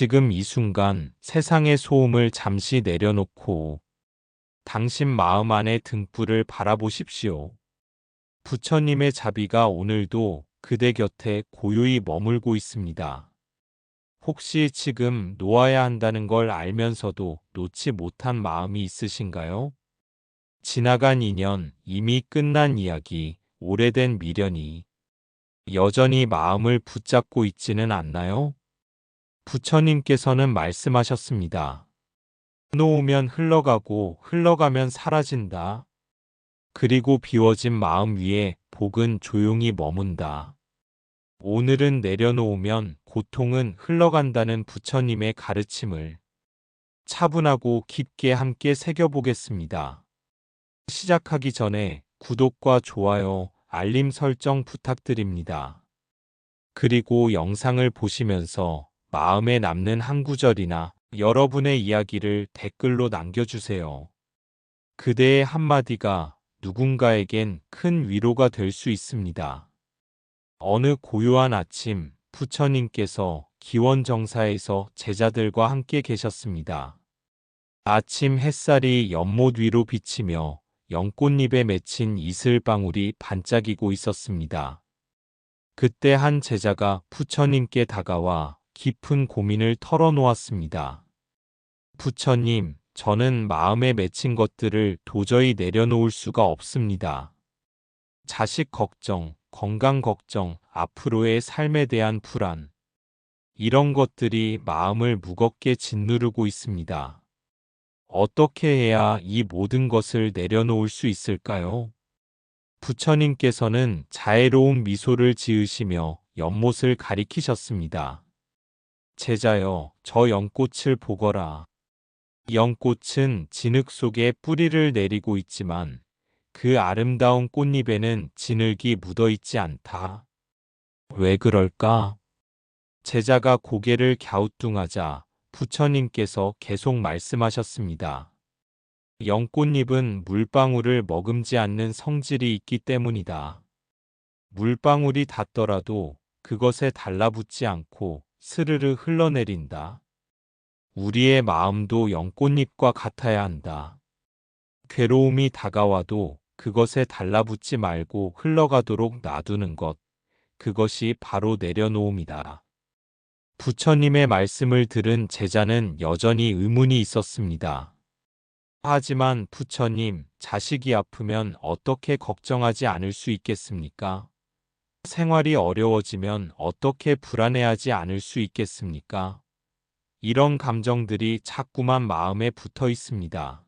지금 이 순간 세상의 소음을 잠시 내려놓고 당신 마음 안의 등불을 바라보십시오. 부처님의 자비가 오늘도 그대 곁에 고요히 머물고 있습니다. 혹시 지금 놓아야 한다는 걸 알면서도 놓지 못한 마음이 있으신가요? 지나간 인연, 이미 끝난 이야기, 오래된 미련이 여전히 마음을 붙잡고 있지는 않나요? 부처님께서는 말씀하셨습니다. 놓으면 흘러가고 흘러가면 사라진다. 그리고 비워진 마음 위에 복은 조용히 머문다. 오늘은 내려놓으면 고통은 흘러간다는 부처님의 가르침을 차분하고 깊게 함께 새겨보겠습니다. 시작하기 전에 구독과 좋아요, 알림 설정 부탁드립니다. 그리고 영상을 보시면서 마음에 남는 한 구절이나 여러분의 이야기를 댓글로 남겨주세요. 그대의 한마디가 누군가에겐 큰 위로가 될 수 있습니다. 어느 고요한 아침, 부처님께서 기원정사에서 제자들과 함께 계셨습니다. 아침 햇살이 연못 위로 비치며 연꽃잎에 맺힌 이슬방울이 반짝이고 있었습니다. 그때 한 제자가 부처님께 다가와 깊은 고민을 털어놓았습니다. 부처님, 저는 마음에 맺힌 것들을 도저히 내려놓을 수가 없습니다. 자식 걱정, 건강 걱정, 앞으로의 삶에 대한 불안. 이런 것들이 마음을 무겁게 짓누르고 있습니다. 어떻게 해야 이 모든 것을 내려놓을 수 있을까요? 부처님께서는 자애로운 미소를 지으시며 연못을 가리키셨습니다. 제자여, 저 연꽃을 보거라. 연꽃은 진흙 속에 뿌리를 내리고 있지만 그 아름다운 꽃잎에는 진흙이 묻어있지 않다. 왜 그럴까? 제자가 고개를 갸우뚱하자 부처님께서 계속 말씀하셨습니다. 연꽃잎은 물방울을 머금지 않는 성질이 있기 때문이다. 물방울이 닿더라도 그것에 달라붙지 않고 스르르 흘러내린다. 우리의 마음도 연꽃잎과 같아야 한다. 괴로움이 다가와도 그것에 달라붙지 말고 흘러가도록 놔두는 것, 그것이 바로 내려놓음이다. 부처님의 말씀을 들은 제자는 여전히 의문이 있었습니다. 하지만 부처님, 자식이 아프면 어떻게 걱정하지 않을 수 있겠습니까? 생활이 어려워지면 어떻게 불안해하지 않을 수 있겠습니까? 이런 감정들이 자꾸만 마음에 붙어 있습니다.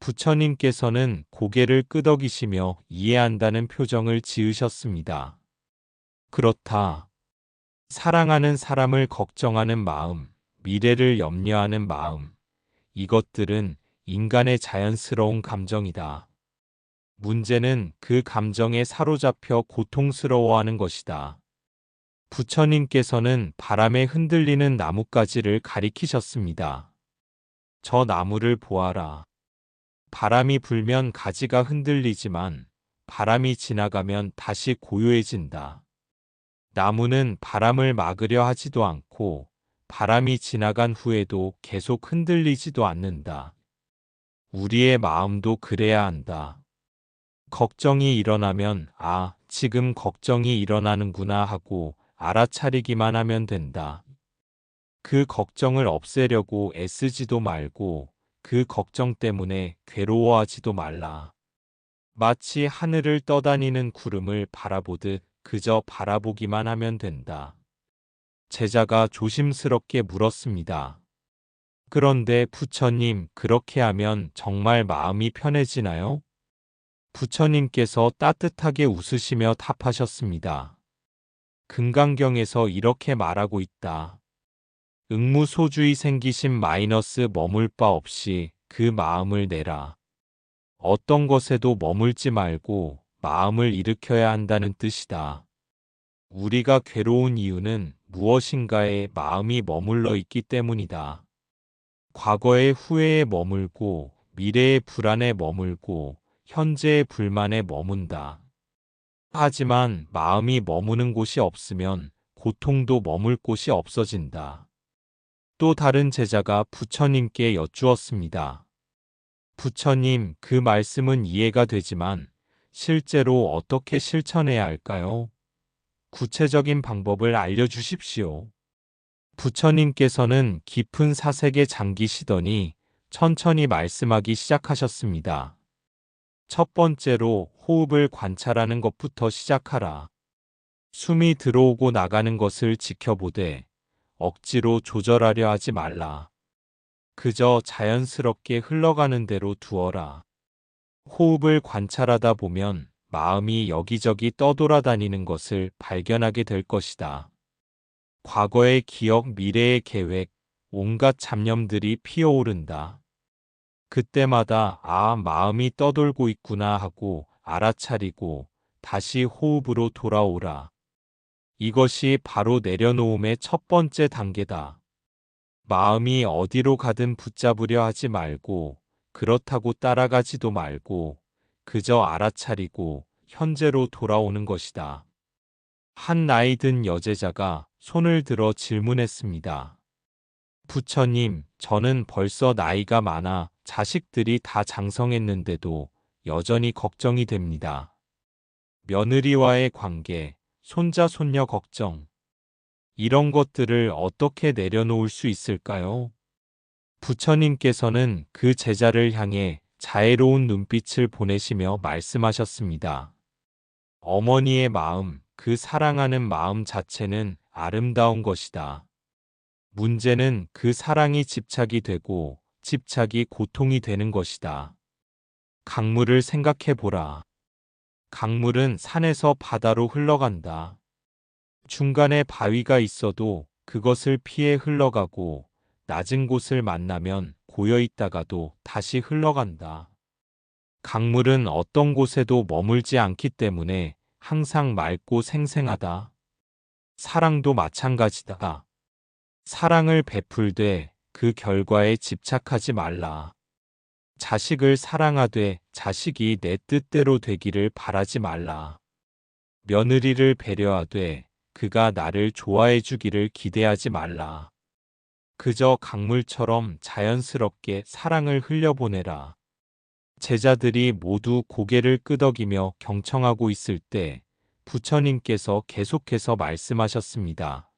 부처님께서는 고개를 끄덕이시며 이해한다는 표정을 지으셨습니다. 그렇다. 사랑하는 사람을 걱정하는 마음, 미래를 염려하는 마음, 이것들은 인간의 자연스러운 감정이다. 문제는 그 감정에 사로잡혀 고통스러워하는 것이다. 부처님께서는 바람에 흔들리는 나뭇가지를 가리키셨습니다. 저 나무를 보아라. 바람이 불면 가지가 흔들리지만 바람이 지나가면 다시 고요해진다. 나무는 바람을 막으려 하지도 않고 바람이 지나간 후에도 계속 흔들리지도 않는다. 우리의 마음도 그래야 한다. 걱정이 일어나면 지금 걱정이 일어나는구나 하고 알아차리기만 하면 된다. 그 걱정을 없애려고 애쓰지도 말고 그 걱정 때문에 괴로워하지도 말라. 마치 하늘을 떠다니는 구름을 바라보듯 그저 바라보기만 하면 된다. 제자가 조심스럽게 물었습니다. 그런데 부처님, 그렇게 하면 정말 마음이 편해지나요? 부처님께서 따뜻하게 웃으시며 답하셨습니다. 금강경에서 이렇게 말하고 있다. 응무소주의 생기심 마이너스 머물 바 없이 그 마음을 내라. 어떤 것에도 머물지 말고 마음을 일으켜야 한다는 뜻이다. 우리가 괴로운 이유는 무엇인가에 마음이 머물러 있기 때문이다. 과거의 후회에 머물고 미래의 불안에 머물고 현재의 불만에 머문다. 하지만 마음이 머무는 곳이 없으면 고통도 머물 곳이 없어진다. 또 다른 제자가 부처님께 여쭈었습니다. 부처님, 그 말씀은 이해가 되지만 실제로 어떻게 실천해야 할까요? 구체적인 방법을 알려주십시오. 부처님께서는 깊은 사색에 잠기시더니 천천히 말씀하기 시작하셨습니다. 첫 번째로 호흡을 관찰하는 것부터 시작하라. 숨이 들어오고 나가는 것을 지켜보되 억지로 조절하려 하지 말라. 그저 자연스럽게 흘러가는 대로 두어라. 호흡을 관찰하다 보면 마음이 여기저기 떠돌아다니는 것을 발견하게 될 것이다. 과거의 기억, 미래의 계획, 온갖 잡념들이 피어오른다. 그때마다 마음이 떠돌고 있구나 하고 알아차리고 다시 호흡으로 돌아오라. 이것이 바로 내려놓음의 첫 번째 단계다. 마음이 어디로 가든 붙잡으려 하지 말고 그렇다고 따라가지도 말고 그저 알아차리고 현재로 돌아오는 것이다. 한 나이 든 여제자가 손을 들어 질문했습니다. 부처님, 저는 벌써 나이가 많아 자식들이 다 장성했는데도 여전히 걱정이 됩니다. 며느리와의 관계, 손자, 손녀 걱정. 이런 것들을 어떻게 내려놓을 수 있을까요? 부처님께서는 그 제자를 향해 자애로운 눈빛을 보내시며 말씀하셨습니다. 어머니의 마음, 그 사랑하는 마음 자체는 아름다운 것이다. 문제는 그 사랑이 집착이 되고 집착이 고통이 되는 것이다. 강물을 생각해 보라. 강물은 산에서 바다로 흘러간다. 중간에 바위가 있어도 그것을 피해 흘러가고 낮은 곳을 만나면 고여 있다가도 다시 흘러간다. 강물은 어떤 곳에도 머물지 않기 때문에 항상 맑고 생생하다. 사랑도 마찬가지다. 사랑을 베풀되 그 결과에 집착하지 말라. 자식을 사랑하되 자식이 내 뜻대로 되기를 바라지 말라. 며느리를 배려하되 그가 나를 좋아해 주기를 기대하지 말라. 그저 강물처럼 자연스럽게 사랑을 흘려보내라. 제자들이 모두 고개를 끄덕이며 경청하고 있을 때 부처님께서 계속해서 말씀하셨습니다.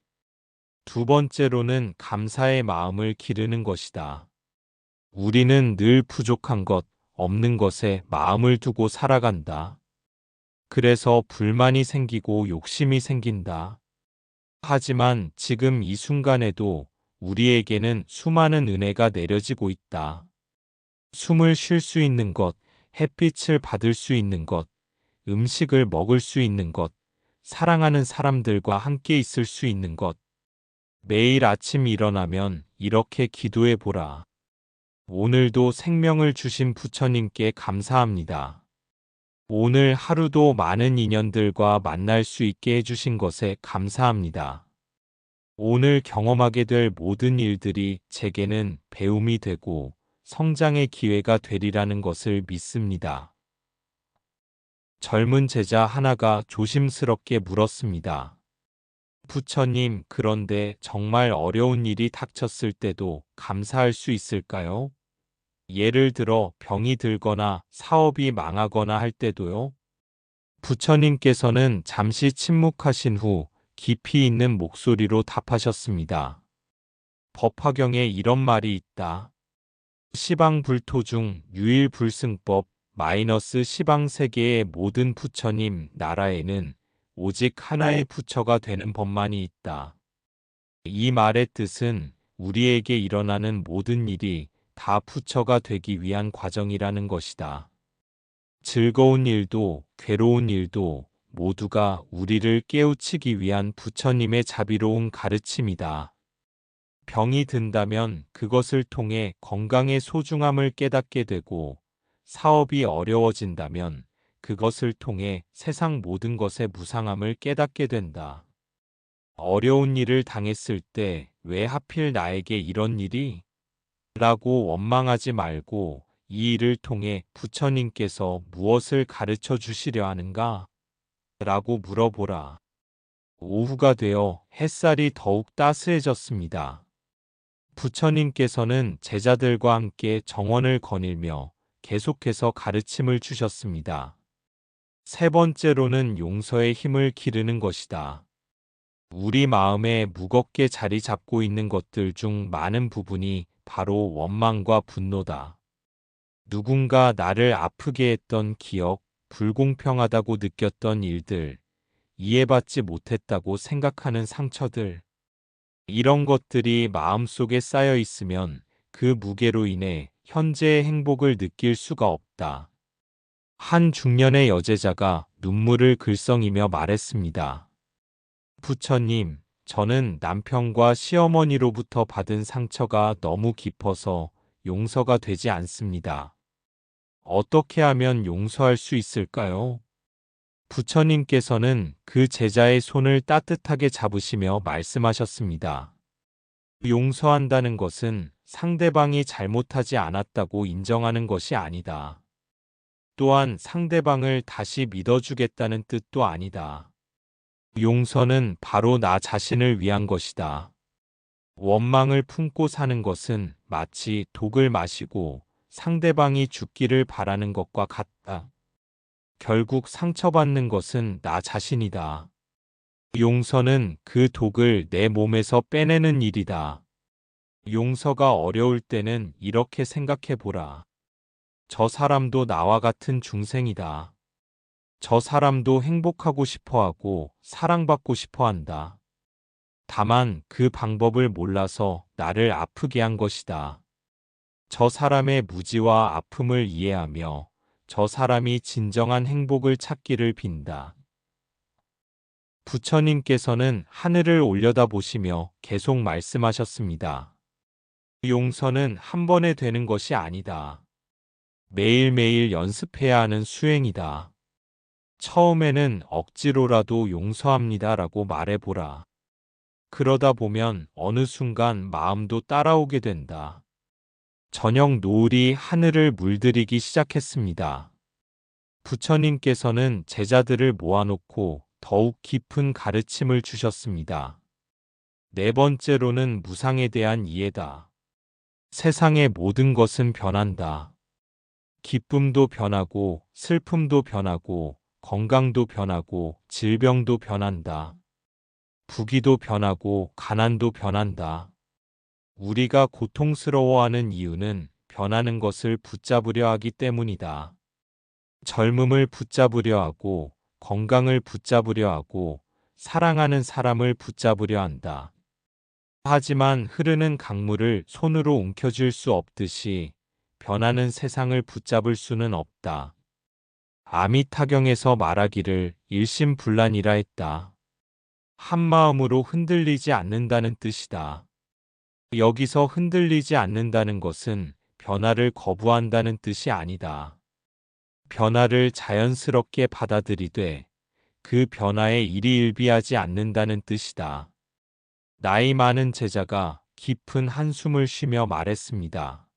두 번째로는 감사의 마음을 기르는 것이다. 우리는 늘 부족한 것, 없는 것에 마음을 두고 살아간다. 그래서 불만이 생기고 욕심이 생긴다. 하지만 지금 이 순간에도 우리에게는 수많은 은혜가 내려지고 있다. 숨을 쉴 수 있는 것, 햇빛을 받을 수 있는 것, 음식을 먹을 수 있는 것, 사랑하는 사람들과 함께 있을 수 있는 것. 매일 아침 일어나면 이렇게 기도해 보라. 오늘도 생명을 주신 부처님께 감사합니다. 오늘 하루도 많은 인연들과 만날 수 있게 해주신 것에 감사합니다. 오늘 경험하게 될 모든 일들이 제게는 배움이 되고 성장의 기회가 되리라는 것을 믿습니다. 젊은 제자 하나가 조심스럽게 물었습니다. 부처님, 그런데 정말 어려운 일이 닥쳤을 때도 감사할 수 있을까요? 예를 들어 병이 들거나 사업이 망하거나 할 때도요? 부처님께서는 잠시 침묵하신 후 깊이 있는 목소리로 답하셨습니다. 법화경에 이런 말이 있다. 시방불토 중 유일불승법 시방세계의 모든 부처님 나라에는 오직 하나의 부처가 되는 법만이 있다. 이 말의 뜻은 우리에게 일어나는 모든 일이 다 부처가 되기 위한 과정이라는 것이다. 즐거운 일도 괴로운 일도 모두가 우리를 깨우치기 위한 부처님의 자비로운 가르침이다. 병이 든다면 그것을 통해 건강의 소중함을 깨닫게 되고 사업이 어려워진다면 그것을 통해 세상 모든 것의 무상함을 깨닫게 된다. 어려운 일을 당했을 때 왜 하필 나에게 이런 일이? 라고 원망하지 말고 이 일을 통해 부처님께서 무엇을 가르쳐 주시려 하는가? 라고 물어보라. 오후가 되어 햇살이 더욱 따스해졌습니다. 부처님께서는 제자들과 함께 정언을 거닐며 계속해서 가르침을 주셨습니다. 세 번째로는 용서의 힘을 기르는 것이다. 우리 마음에 무겁게 자리 잡고 있는 것들 중 많은 부분이 바로 원망과 분노다. 누군가 나를 아프게 했던 기억, 불공평하다고 느꼈던 일들, 이해받지 못했다고 생각하는 상처들. 이런 것들이 마음속에 쌓여 있으면 그 무게로 인해 현재의 행복을 느낄 수가 없다. 한 중년의 여제자가 눈물을 글썽이며 말했습니다. 부처님, 저는 남편과 시어머니로부터 받은 상처가 너무 깊어서 용서가 되지 않습니다. 어떻게 하면 용서할 수 있을까요? 부처님께서는 그 제자의 손을 따뜻하게 잡으시며 말씀하셨습니다. 용서한다는 것은 상대방이 잘못하지 않았다고 인정하는 것이 아니다. 또한 상대방을 다시 믿어주겠다는 뜻도 아니다. 용서는 바로 나 자신을 위한 것이다. 원망을 품고 사는 것은 마치 독을 마시고 상대방이 죽기를 바라는 것과 같다. 결국 상처받는 것은 나 자신이다. 용서는 그 독을 내 몸에서 빼내는 일이다. 용서가 어려울 때는 이렇게 생각해 보라. 저 사람도 나와 같은 중생이다. 저 사람도 행복하고 싶어 하고 사랑받고 싶어 한다. 다만 그 방법을 몰라서 나를 아프게 한 것이다. 저 사람의 무지와 아픔을 이해하며 저 사람이 진정한 행복을 찾기를 빈다. 부처님께서는 하늘을 올려다보시며 계속 말씀하셨습니다. 용서는 한 번에 되는 것이 아니다. 매일매일 연습해야 하는 수행이다. 처음에는 억지로라도 용서합니다라고 말해보라. 그러다 보면 어느 순간 마음도 따라오게 된다. 저녁 노을이 하늘을 물들이기 시작했습니다. 부처님께서는 제자들을 모아놓고 더욱 깊은 가르침을 주셨습니다. 네 번째로는 무상에 대한 이해다. 세상의 모든 것은 변한다. 기쁨도 변하고 슬픔도 변하고 건강도 변하고 질병도 변한다. 부귀도 변하고 가난도 변한다. 우리가 고통스러워하는 이유는 변하는 것을 붙잡으려 하기 때문이다. 젊음을 붙잡으려 하고 건강을 붙잡으려 하고 사랑하는 사람을 붙잡으려 한다. 하지만 흐르는 강물을 손으로 움켜쥘 수 없듯이 변하는 세상을 붙잡을 수는 없다. 아미타경에서 말하기를 일심불란이라 했다. 한마음으로 흔들리지 않는다는 뜻이다. 여기서 흔들리지 않는다는 것은 변화를 거부한다는 뜻이 아니다. 변화를 자연스럽게 받아들이되 그 변화에 일희일비하지 않는다는 뜻이다. 나이 많은 제자가 깊은 한숨을 쉬며 말했습니다.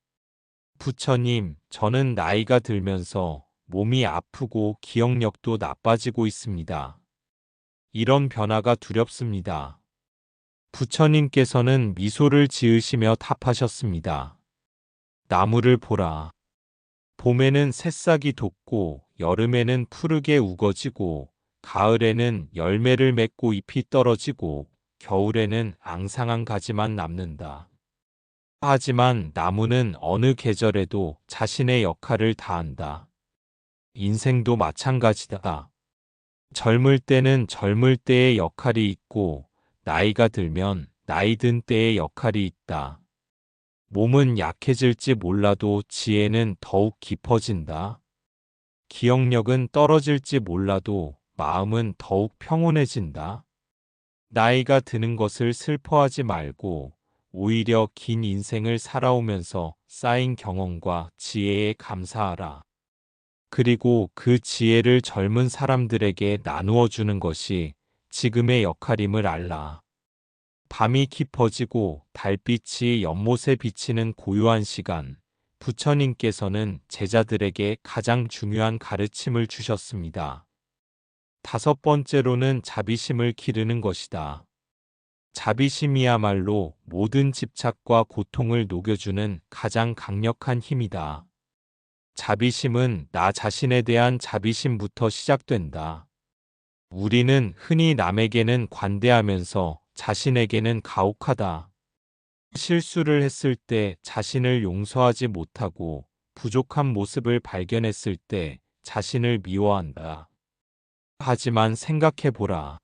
부처님, 저는 나이가 들면서 몸이 아프고 기억력도 나빠지고 있습니다. 이런 변화가 두렵습니다. 부처님께서는 미소를 지으시며 답하셨습니다. 나무를 보라. 봄에는 새싹이 돋고 여름에는 푸르게 우거지고 가을에는 열매를 맺고 잎이 떨어지고 겨울에는 앙상한 가지만 남는다. 하지만 나무는 어느 계절에도 자신의 역할을 다한다. 인생도 마찬가지다. 젊을 때는 젊을 때의 역할이 있고 나이가 들면 나이 든 때의 역할이 있다. 몸은 약해질지 몰라도 지혜는 더욱 깊어진다. 기억력은 떨어질지 몰라도 마음은 더욱 평온해진다. 나이가 드는 것을 슬퍼하지 말고 오히려 긴 인생을 살아오면서 쌓인 경험과 지혜에 감사하라. 그리고 그 지혜를 젊은 사람들에게 나누어 주는 것이 지금의 역할임을 알라. 밤이 깊어지고 달빛이 연못에 비치는 고요한 시간, 부처님께서는 제자들에게 가장 중요한 가르침을 주셨습니다. 다섯 번째로는 자비심을 기르는 것이다. 자비심이야말로 모든 집착과 고통을 녹여주는 가장 강력한 힘이다. 자비심은 나 자신에 대한 자비심부터 시작된다. 우리는 흔히 남에게는 관대하면서 자신에게는 가혹하다. 실수를 했을 때 자신을 용서하지 못하고 부족한 모습을 발견했을 때 자신을 미워한다. 하지만 생각해보라.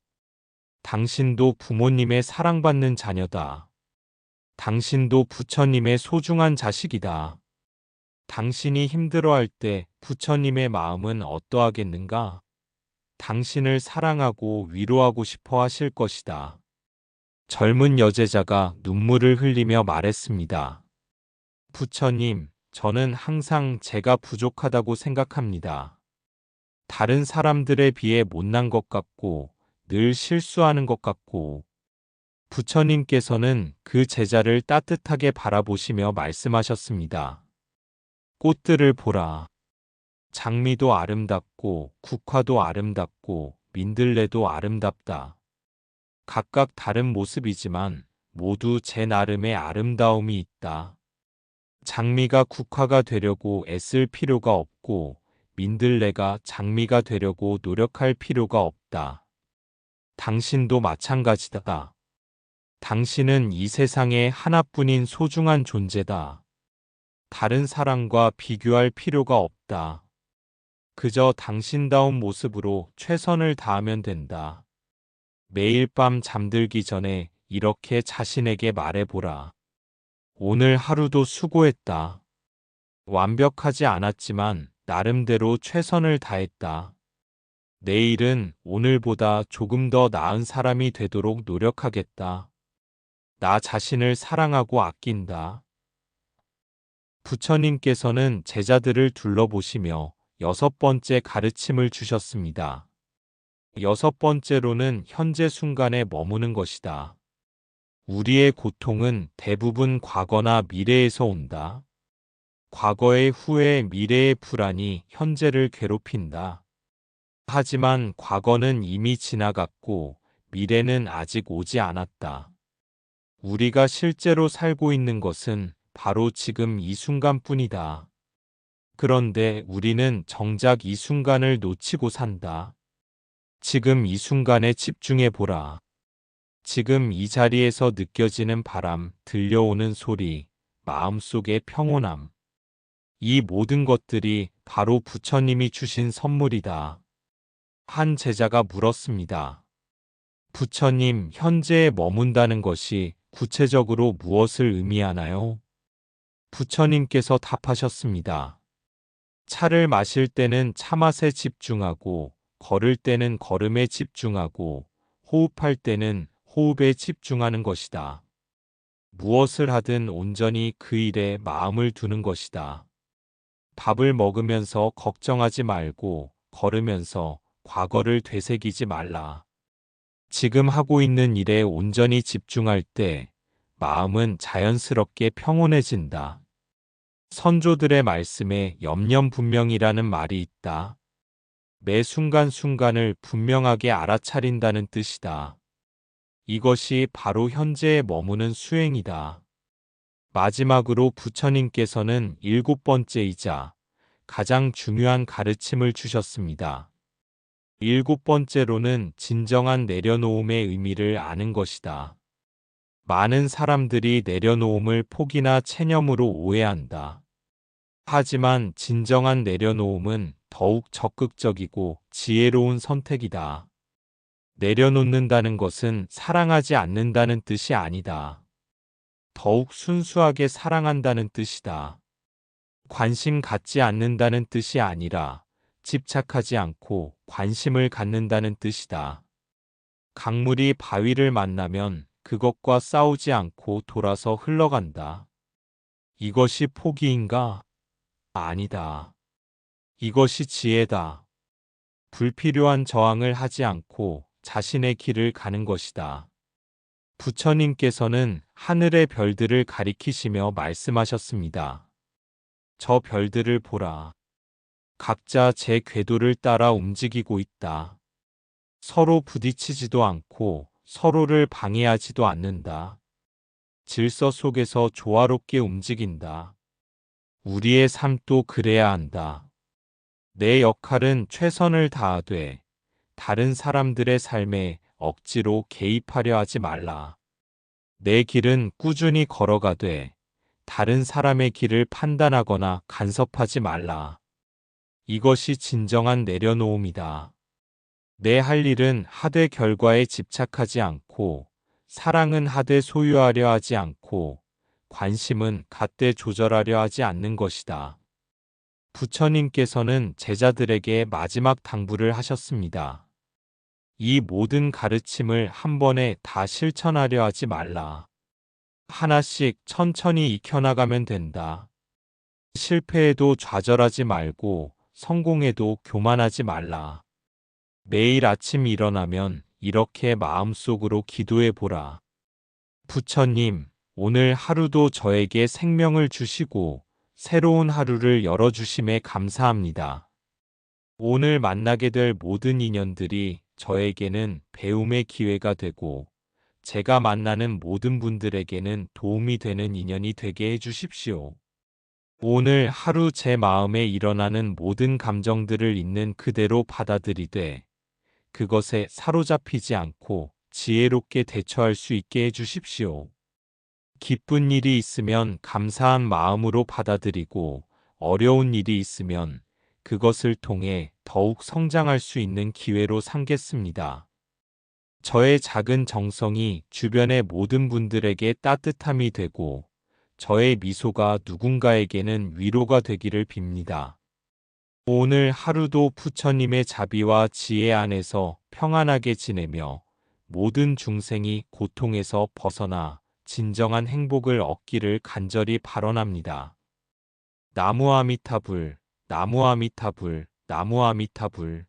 당신도 부모님의 사랑받는 자녀다. 당신도 부처님의 소중한 자식이다. 당신이 힘들어할 때 부처님의 마음은 어떠하겠는가? 당신을 사랑하고 위로하고 싶어 하실 것이다. 젊은 여제자가 눈물을 흘리며 말했습니다. 부처님, 저는 항상 제가 부족하다고 생각합니다. 다른 사람들에 비해 못난 것 같고, 늘 실수하는 것 같고, 부처님께서는 그 제자를 따뜻하게 바라보시며 말씀하셨습니다. 꽃들을 보라. 장미도 아름답고, 국화도 아름답고, 민들레도 아름답다. 각각 다른 모습이지만 모두 제 나름의 아름다움이 있다. 장미가 국화가 되려고 애쓸 필요가 없고, 민들레가 장미가 되려고 노력할 필요가 없다. 당신도 마찬가지다. 당신은 이 세상에 하나뿐인 소중한 존재다. 다른 사람과 비교할 필요가 없다. 그저 당신다운 모습으로 최선을 다하면 된다. 매일 밤 잠들기 전에 이렇게 자신에게 말해보라. 오늘 하루도 수고했다. 완벽하지 않았지만 나름대로 최선을 다했다. 내일은 오늘보다 조금 더 나은 사람이 되도록 노력하겠다. 나 자신을 사랑하고 아낀다. 부처님께서는 제자들을 둘러보시며 6번째 가르침을 주셨습니다. 6번째로는 현재 순간에 머무는 것이다. 우리의 고통은 대부분 과거나 미래에서 온다. 과거의 후회, 미래의 불안이 현재를 괴롭힌다. 하지만 과거는 이미 지나갔고 미래는 아직 오지 않았다. 우리가 실제로 살고 있는 것은 바로 지금 이 순간뿐이다. 그런데 우리는 정작 이 순간을 놓치고 산다. 지금 이 순간에 집중해 보라. 지금 이 자리에서 느껴지는 바람, 들려오는 소리, 마음속의 평온함. 이 모든 것들이 바로 부처님이 주신 선물이다. 한 제자가 물었습니다. 부처님, 현재에 머문다는 것이 구체적으로 무엇을 의미하나요? 부처님께서 답하셨습니다. 차를 마실 때는 차 맛에 집중하고, 걸을 때는 걸음에 집중하고, 호흡할 때는 호흡에 집중하는 것이다. 무엇을 하든 온전히 그 일에 마음을 두는 것이다. 밥을 먹으면서 걱정하지 말고, 걸으면서 과거를 되새기지 말라. 지금 하고 있는 일에 온전히 집중할 때 마음은 자연스럽게 평온해진다. 선조들의 말씀에 염념분명이라는 말이 있다. 매 순간순간을 분명하게 알아차린다는 뜻이다. 이것이 바로 현재에 머무는 수행이다. 마지막으로 부처님께서는 7번째이자 가장 중요한 가르침을 주셨습니다. 7번째로는 진정한 내려놓음의 의미를 아는 것이다. 많은 사람들이 내려놓음을 포기나 체념으로 오해한다. 하지만 진정한 내려놓음은 더욱 적극적이고 지혜로운 선택이다. 내려놓는다는 것은 사랑하지 않는다는 뜻이 아니다. 더욱 순수하게 사랑한다는 뜻이다. 관심 갖지 않는다는 뜻이 아니라 집착하지 않고 관심을 갖는다는 뜻이다. 강물이 바위를 만나면 그것과 싸우지 않고 돌아서 흘러간다. 이것이 포기인가? 아니다. 이것이 지혜다. 불필요한 저항을 하지 않고 자신의 길을 가는 것이다. 부처님께서는 하늘의 별들을 가리키시며 말씀하셨습니다. 저 별들을 보라. 각자 제 궤도를 따라 움직이고 있다. 서로 부딪히지도 않고 서로를 방해하지도 않는다. 질서 속에서 조화롭게 움직인다. 우리의 삶도 그래야 한다. 내 역할은 최선을 다하되 다른 사람들의 삶에 억지로 개입하려 하지 말라. 내 길은 꾸준히 걸어가되 다른 사람의 길을 판단하거나 간섭하지 말라. 이것이 진정한 내려놓음이다. 내 할 일은 하되 결과에 집착하지 않고, 사랑은 하되 소유하려 하지 않고, 관심은 갖되 조절하려 하지 않는 것이다. 부처님께서는 제자들에게 마지막 당부를 하셨습니다. 이 모든 가르침을 한 번에 다 실천하려 하지 말라. 하나씩 천천히 익혀나가면 된다. 실패해도 좌절하지 말고 성공해도 교만하지 말라. 매일 아침 일어나면 이렇게 마음속으로 기도해 보라. 부처님, 오늘 하루도 저에게 생명을 주시고 새로운 하루를 열어주심에 감사합니다. 오늘 만나게 될 모든 인연들이 저에게는 배움의 기회가 되고 제가 만나는 모든 분들에게는 도움이 되는 인연이 되게 해주십시오. 오늘 하루 제 마음에 일어나는 모든 감정들을 있는 그대로 받아들이되 그것에 사로잡히지 않고 지혜롭게 대처할 수 있게 해주십시오. 기쁜 일이 있으면 감사한 마음으로 받아들이고 어려운 일이 있으면 그것을 통해 더욱 성장할 수 있는 기회로 삼겠습니다. 저의 작은 정성이 주변의 모든 분들에게 따뜻함이 되고 저의 미소가 누군가에게는 위로가 되기를 빕니다. 오늘 하루도 부처님의 자비와 지혜 안에서 평안하게 지내며 모든 중생이 고통에서 벗어나 진정한 행복을 얻기를 간절히 발언합니다. 나무아미타불, 나무아미타불, 나무아미타불.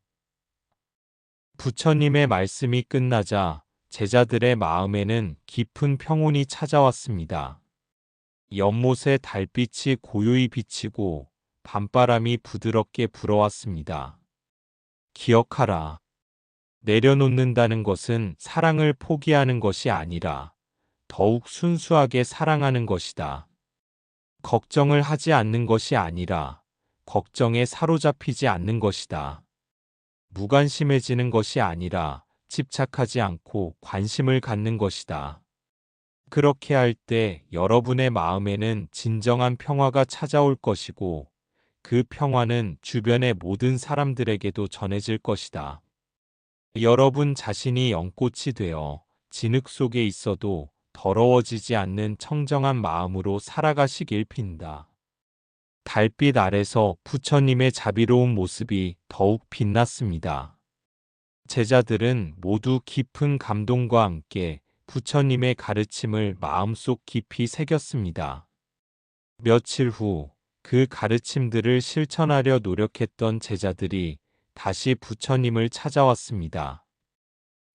부처님의 말씀이 끝나자 제자들의 마음에는 깊은 평온이 찾아왔습니다. 연못에 달빛이 고요히 비치고 밤바람이 부드럽게 불어왔습니다. 기억하라. 내려놓는다는 것은 사랑을 포기하는 것이 아니라 더욱 순수하게 사랑하는 것이다. 걱정을 하지 않는 것이 아니라 걱정에 사로잡히지 않는 것이다. 무관심해지는 것이 아니라 집착하지 않고 관심을 갖는 것이다. 그렇게 할 때 여러분의 마음에는 진정한 평화가 찾아올 것이고 그 평화는 주변의 모든 사람들에게도 전해질 것이다. 여러분 자신이 연꽃이 되어 진흙 속에 있어도 더러워지지 않는 청정한 마음으로 살아가시길 빈다. 달빛 아래서 부처님의 자비로운 모습이 더욱 빛났습니다. 제자들은 모두 깊은 감동과 함께 부처님의 가르침을 마음속 깊이 새겼습니다. 며칠 후 그 가르침들을 실천하려 노력했던 제자들이 다시 부처님을 찾아왔습니다.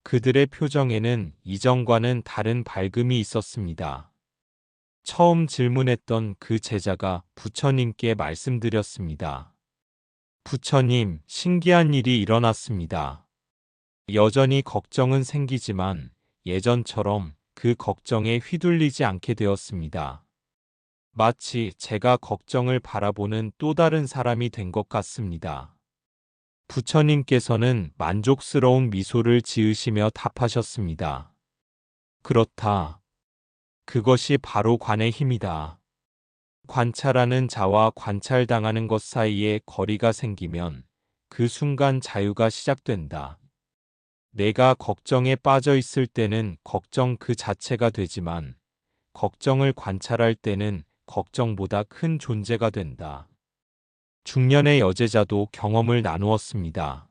그들의 표정에는 이전과는 다른 밝음이 있었습니다. 처음 질문했던 그 제자가 부처님께 말씀드렸습니다. 부처님, 신기한 일이 일어났습니다. 여전히 걱정은 생기지만 예전처럼 그 걱정에 휘둘리지 않게 되었습니다. 마치 제가 걱정을 바라보는 또 다른 사람이 된 것 같습니다. 부처님께서는 만족스러운 미소를 지으시며 답하셨습니다. 그렇다. 그것이 바로 관의 힘이다. 관찰하는 자와 관찰당하는 것 사이에 거리가 생기면 그 순간 자유가 시작된다. 내가 걱정에 빠져 있을 때는 걱정 그 자체가 되지만 걱정을 관찰할 때는 걱정보다 큰 존재가 된다. 중년의 여제자도 경험을 나누었습니다.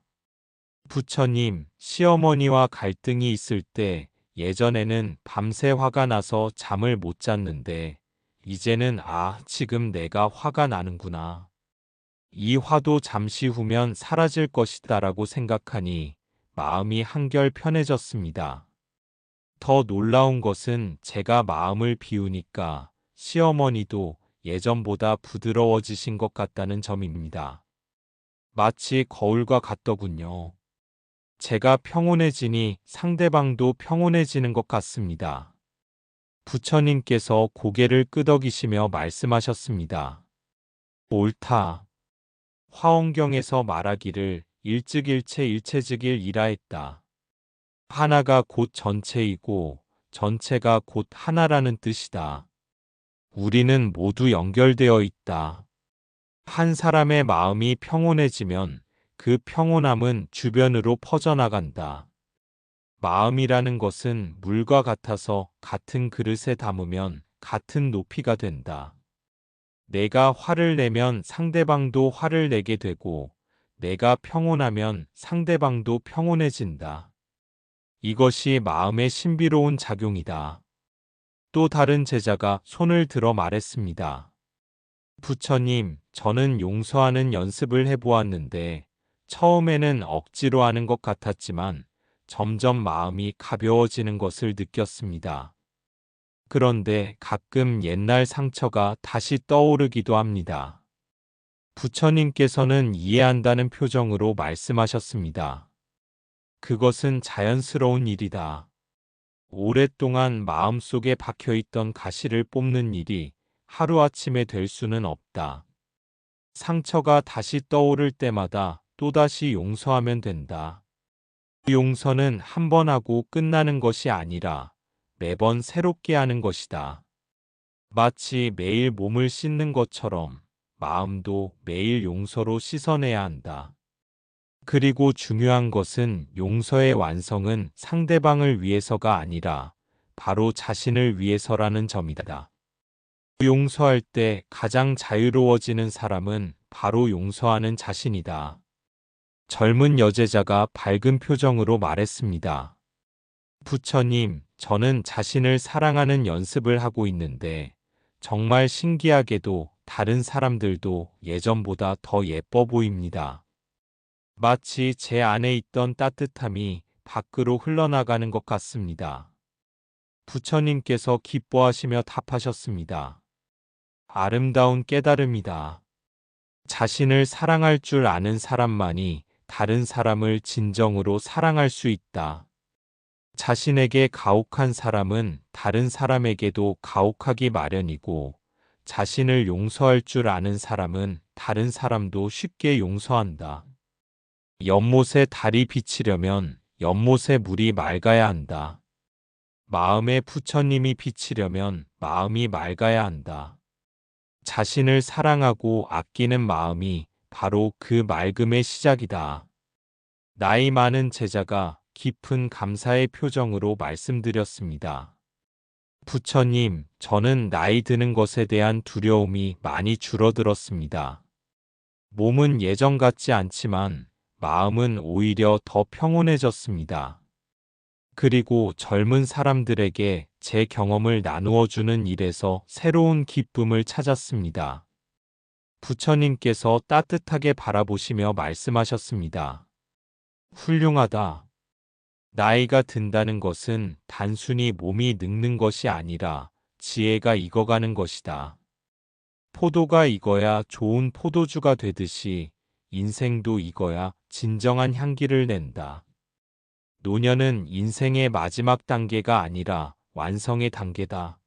부처님, 시어머니와 갈등이 있을 때 예전에는 밤새 화가 나서 잠을 못 잤는데 이제는 지금 내가 화가 나는구나. 이 화도 잠시 후면 사라질 것이다라고 생각하니 마음이 한결 편해졌습니다. 더 놀라운 것은 제가 마음을 비우니까 시어머니도 예전보다 부드러워지신 것 같다는 점입니다. 마치 거울과 같더군요. 제가 평온해지니 상대방도 평온해지는 것 같습니다. 부처님께서 고개를 끄덕이시며 말씀하셨습니다. 옳다. 화엄경에서 말하기를 일즉일체 일체즉일이라 했다. 하나가 곧 전체이고 전체가 곧 하나라는 뜻이다. 우리는 모두 연결되어 있다. 한 사람의 마음이 평온해지면 그 평온함은 주변으로 퍼져나간다. 마음이라는 것은 물과 같아서 같은 그릇에 담으면 같은 높이가 된다. 내가 화를 내면 상대방도 화를 내게 되고 내가 평온하면 상대방도 평온해진다. 이것이 마음의 신비로운 작용이다. 또 다른 제자가 손을 들어 말했습니다. 부처님, 저는 용서하는 연습을 해보았는데 처음에는 억지로 하는 것 같았지만 점점 마음이 가벼워지는 것을 느꼈습니다. 그런데 가끔 옛날 상처가 다시 떠오르기도 합니다. 부처님께서는 이해한다는 표정으로 말씀하셨습니다. 그것은 자연스러운 일이다. 오랫동안 마음속에 박혀있던 가시를 뽑는 일이 하루아침에 될 수는 없다. 상처가 다시 떠오를 때마다 또다시 용서하면 된다. 용서는 한 번 하고 끝나는 것이 아니라 매번 새롭게 하는 것이다. 마치 매일 몸을 씻는 것처럼 마음도 매일 용서로 씻어내야 한다. 그리고 중요한 것은 용서의 완성은 상대방을 위해서가 아니라 바로 자신을 위해서라는 점이다. 용서할 때 가장 자유로워지는 사람은 바로 용서하는 자신이다. 젊은 여제자가 밝은 표정으로 말했습니다. 부처님, 저는 자신을 사랑하는 연습을 하고 있는데 정말 신기하게도 다른 사람들도 예전보다 더 예뻐 보입니다. 마치 제 안에 있던 따뜻함이 밖으로 흘러나가는 것 같습니다. 부처님께서 기뻐하시며 답하셨습니다. 아름다운 깨달음이다. 자신을 사랑할 줄 아는 사람만이 다른 사람을 진정으로 사랑할 수 있다. 자신에게 가혹한 사람은 다른 사람에게도 가혹하기 마련이고, 자신을 용서할 줄 아는 사람은 다른 사람도 쉽게 용서한다. 연못에 달이 비치려면 연못에 물이 맑아야 한다. 마음에 부처님이 비치려면 마음이 맑아야 한다. 자신을 사랑하고 아끼는 마음이 바로 그 맑음의 시작이다. 나이 많은 제자가 깊은 감사의 표정으로 말씀드렸습니다. 부처님, 저는 나이 드는 것에 대한 두려움이 많이 줄어들었습니다. 몸은 예전 같지 않지만 마음은 오히려 더 평온해졌습니다. 그리고 젊은 사람들에게 제 경험을 나누어 주는 일에서 새로운 기쁨을 찾았습니다. 부처님께서 따뜻하게 바라보시며 말씀하셨습니다. 훌륭하다. 나이가 든다는 것은 단순히 몸이 늙는 것이 아니라 지혜가 익어가는 것이다. 포도가 익어야 좋은 포도주가 되듯이 인생도 익어야 진정한 향기를 낸다. 노년은 인생의 마지막 단계가 아니라 완성의 단계다.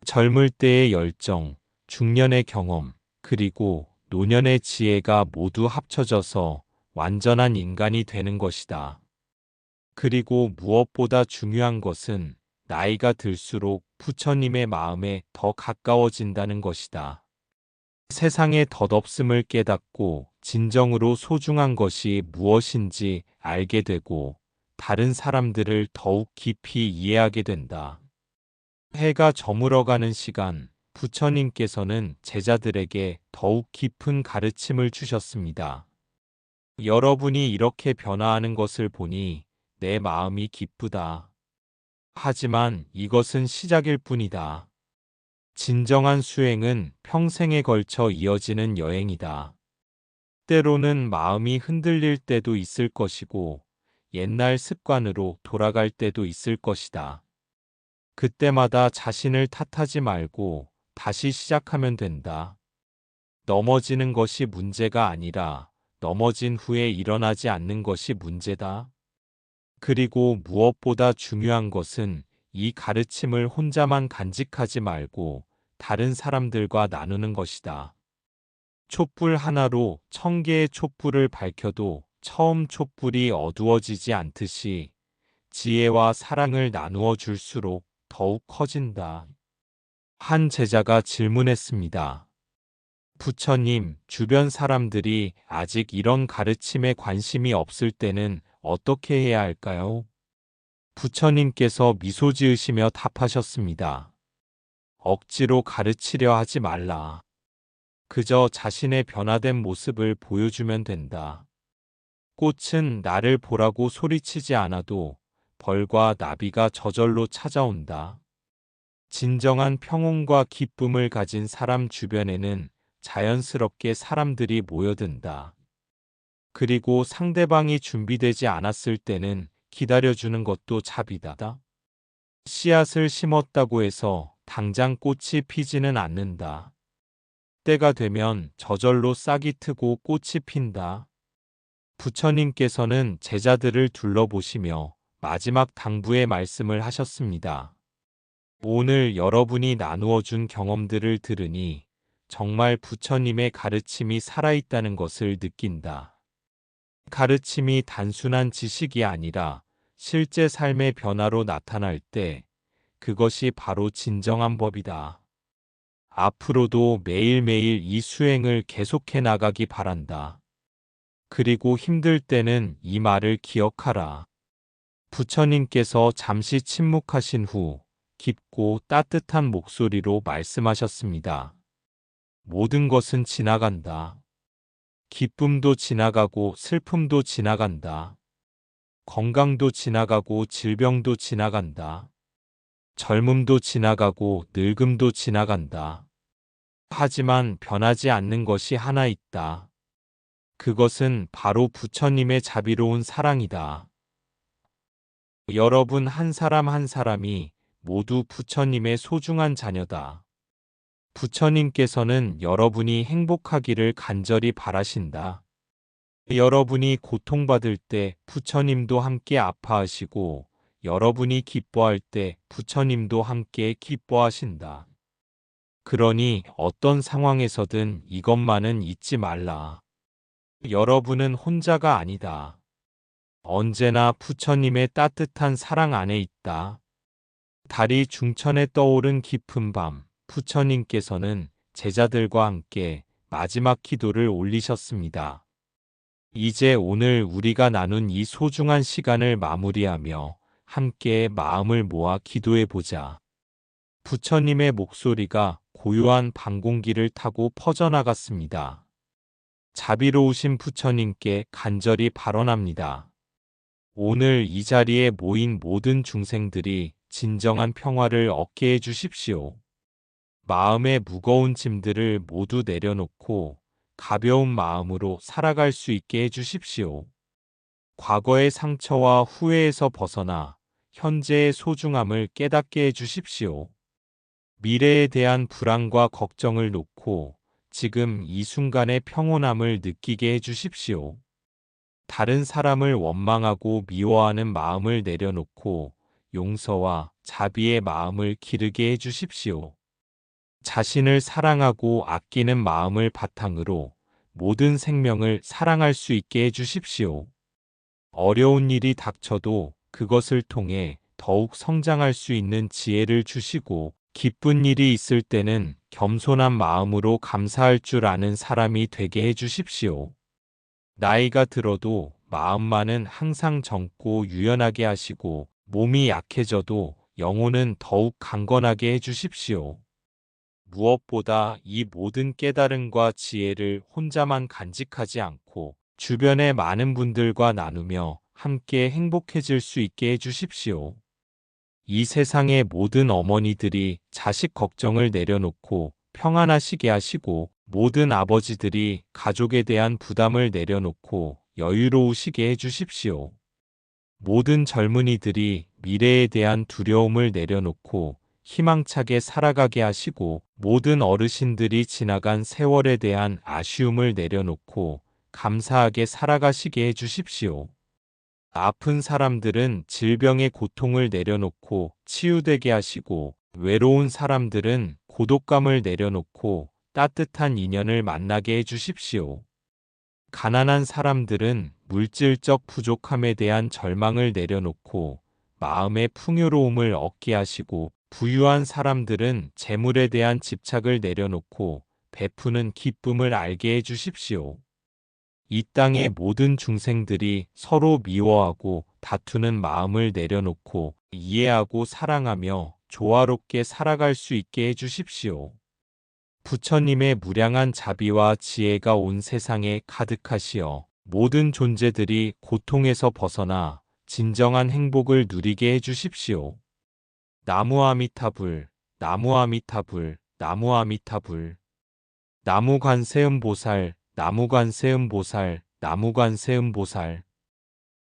젊을 때의 열정, 중년의 경험, 그리고 노년의 지혜가 모두 합쳐져서 완전한 인간이 되는 것이다. 그리고 무엇보다 중요한 것은 나이가 들수록 부처님의 마음에 더 가까워진다는 것이다. 세상의 덧없음을 깨닫고 진정으로 소중한 것이 무엇인지 알게 되고 다른 사람들을 더욱 깊이 이해하게 된다. 해가 저물어가는 시간, 부처님께서는 제자들에게 더욱 깊은 가르침을 주셨습니다. 여러분이 이렇게 변화하는 것을 보니 내 마음이 기쁘다. 하지만 이것은 시작일 뿐이다. 진정한 수행은 평생에 걸쳐 이어지는 여행이다. 때로는 마음이 흔들릴 때도 있을 것이고 옛날 습관으로 돌아갈 때도 있을 것이다. 그때마다 자신을 탓하지 말고 다시 시작하면 된다. 넘어지는 것이 문제가 아니라 넘어진 후에 일어나지 않는 것이 문제다. 그리고 무엇보다 중요한 것은 이 가르침을 혼자만 간직하지 말고 다른 사람들과 나누는 것이다. 촛불 하나로 1000개의 촛불을 밝혀도 처음 촛불이 어두워지지 않듯이 지혜와 사랑을 나누어 줄수록 더욱 커진다. 한 제자가 질문했습니다. 부처님, 주변 사람들이 아직 이런 가르침에 관심이 없을 때는 어떻게 해야 할까요? 부처님께서 미소 지으시며 답하셨습니다. 억지로 가르치려 하지 말라. 그저 자신의 변화된 모습을 보여주면 된다. 꽃은 나를 보라고 소리치지 않아도 벌과 나비가 저절로 찾아온다. 진정한 평온과 기쁨을 가진 사람 주변에는 자연스럽게 사람들이 모여든다. 그리고 상대방이 준비되지 않았을 때는 기다려주는 것도 자비다. 씨앗을 심었다고 해서 당장 꽃이 피지는 않는다. 때가 되면 저절로 싹이 트고 꽃이 핀다. 부처님께서는 제자들을 둘러보시며 마지막 당부의 말씀을 하셨습니다. 오늘 여러분이 나누어 준 경험들을 들으니 정말 부처님의 가르침이 살아있다는 것을 느낀다. 가르침이 단순한 지식이 아니라 실제 삶의 변화로 나타날 때 그것이 바로 진정한 법이다. 앞으로도 매일매일 이 수행을 계속해 나가기 바란다. 그리고 힘들 때는 이 말을 기억하라. 부처님께서 잠시 침묵하신 후 깊고 따뜻한 목소리로 말씀하셨습니다. 모든 것은 지나간다. 기쁨도 지나가고 슬픔도 지나간다. 건강도 지나가고 질병도 지나간다. 젊음도 지나가고 늙음도 지나간다. 하지만 변하지 않는 것이 하나 있다. 그것은 바로 부처님의 자비로운 사랑이다. 여러분 한 사람 한 사람이 모두 부처님의 소중한 자녀다. 부처님께서는 여러분이 행복하기를 간절히 바라신다. 여러분이 고통받을 때 부처님도 함께 아파하시고 여러분이 기뻐할 때 부처님도 함께 기뻐하신다. 그러니 어떤 상황에서든 이것만은 잊지 말라. 여러분은 혼자가 아니다. 언제나 부처님의 따뜻한 사랑 안에 있다. 달이 중천에 떠오른 깊은 밤, 부처님께서는 제자들과 함께 마지막 기도를 올리셨습니다. 이제 오늘 우리가 나눈 이 소중한 시간을 마무리하며 함께 마음을 모아 기도해 보자. 부처님의 목소리가 고요한 밤공기를 타고 퍼져나갔습니다. 자비로우신 부처님께 간절히 발언합니다. 오늘 이 자리에 모인 모든 중생들이 진정한 평화를 얻게 해 주십시오. 마음의 무거운 짐들을 모두 내려놓고 가벼운 마음으로 살아갈 수 있게 해 주십시오. 과거의 상처와 후회에서 벗어나 현재의 소중함을 깨닫게 해 주십시오. 미래에 대한 불안과 걱정을 놓고 지금 이 순간의 평온함을 느끼게 해 주십시오. 다른 사람을 원망하고 미워하는 마음을 내려놓고 용서와 자비의 마음을 기르게 해 주십시오. 자신을 사랑하고 아끼는 마음을 바탕으로 모든 생명을 사랑할 수 있게 해 주십시오. 어려운 일이 닥쳐도 그것을 통해 더욱 성장할 수 있는 지혜를 주시고 기쁜 일이 있을 때는 겸손한 마음으로 감사할 줄 아는 사람이 되게 해 주십시오. 나이가 들어도 마음만은 항상 젊고 유연하게 하시고 몸이 약해져도 영혼은 더욱 강건하게 해 주십시오. 무엇보다 이 모든 깨달음과 지혜를 혼자만 간직하지 않고 주변의 많은 분들과 나누며 함께 행복해질 수 있게 해 주십시오. 이 세상의 모든 어머니들이 자식 걱정을 내려놓고 평안하시게 하시고 모든 아버지들이 가족에 대한 부담을 내려놓고 여유로우시게 해 주십시오. 모든 젊은이들이 미래에 대한 두려움을 내려놓고 희망차게 살아가게 하시고 모든 어르신들이 지나간 세월에 대한 아쉬움을 내려놓고 감사하게 살아가시게 해 주십시오. 아픈 사람들은 질병의 고통을 내려놓고 치유되게 하시고, 외로운 사람들은 고독감을 내려놓고 따뜻한 인연을 만나게 해주십시오. 가난한 사람들은 물질적 부족함에 대한 절망을 내려놓고 마음의 풍요로움을 얻게 하시고, 부유한 사람들은 재물에 대한 집착을 내려놓고 베푸는 기쁨을 알게 해주십시오. 이 땅의 모든 중생들이 서로 미워하고 다투는 마음을 내려놓고 이해하고 사랑하며 조화롭게 살아갈 수 있게 해주십시오. 부처님의 무량한 자비와 지혜가 온 세상에 가득하시어 모든 존재들이 고통에서 벗어나 진정한 행복을 누리게 해주십시오. 나무 아미타불, 나무 아미타불, 나무 아미타불. 나무 관세음보살, 나무 관세음보살, 나무 관세음보살.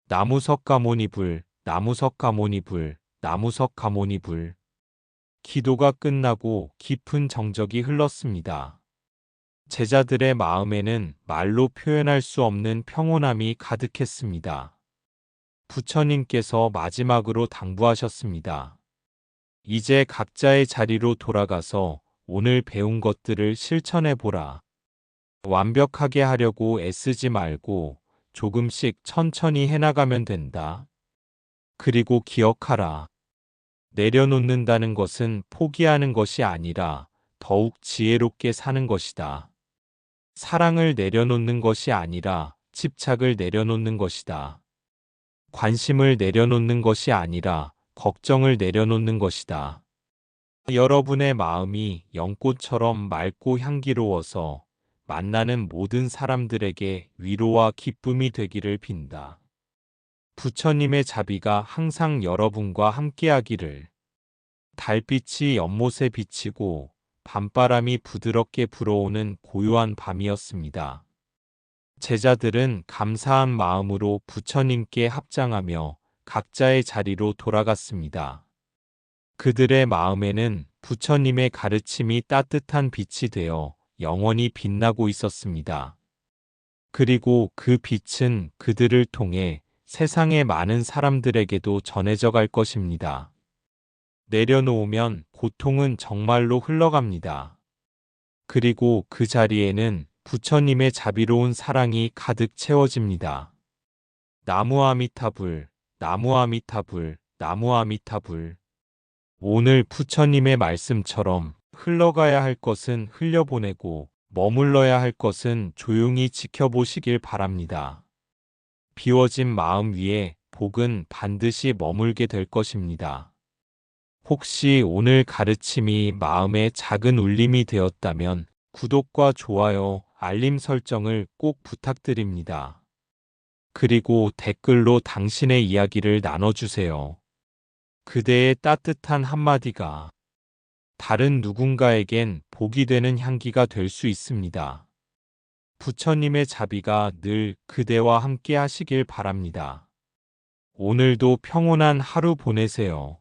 나무 석가모니불, 나무 석가모니불, 나무 석가모니불. 기도가 끝나고 깊은 정적이 흘렀습니다. 제자들의 마음에는 말로 표현할 수 없는 평온함이 가득했습니다. 부처님께서 마지막으로 당부하셨습니다. 이제 각자의 자리로 돌아가서 오늘 배운 것들을 실천해 보라. 완벽하게 하려고 애쓰지 말고 조금씩 천천히 해나가면 된다. 그리고 기억하라. 내려놓는다는 것은 포기하는 것이 아니라 더욱 지혜롭게 사는 것이다. 사랑을 내려놓는 것이 아니라 집착을 내려놓는 것이다. 관심을 내려놓는 것이 아니라 걱정을 내려놓는 것이다. 여러분의 마음이 연꽃처럼 맑고 향기로워서 만나는 모든 사람들에게 위로와 기쁨이 되기를 빈다. 부처님의 자비가 항상 여러분과 함께하기를. 달빛이 연못에 비치고 밤바람이 부드럽게 불어오는 고요한 밤이었습니다. 제자들은 감사한 마음으로 부처님께 합장하며 각자의 자리로 돌아갔습니다. 그들의 마음에는 부처님의 가르침이 따뜻한 빛이 되어 영원히 빛나고 있었습니다. 그리고 그 빛은 그들을 통해 세상의 많은 사람들에게도 전해져 갈 것입니다. 내려놓으면 고통은 정말로 흘러갑니다. 그리고 그 자리에는 부처님의 자비로운 사랑이 가득 채워집니다. 나무 아미타불, 나무 아미타불, 나무 아미타불. 오늘 부처님의 말씀처럼 흘러가야 할 것은 흘려보내고 머물러야 할 것은 조용히 지켜보시길 바랍니다. 비워진 마음 위에 복은 반드시 머물게 될 것입니다. 혹시 오늘 가르침이 마음에 작은 울림이 되었다면 구독과 좋아요, 알림 설정을 꼭 부탁드립니다. 그리고 댓글로 당신의 이야기를 나눠주세요. 그대의 따뜻한 한마디가 다른 누군가에겐 복이 되는 향기가 될 수 있습니다. 부처님의 자비가 늘 그대와 함께 하시길 바랍니다. 오늘도 평온한 하루 보내세요.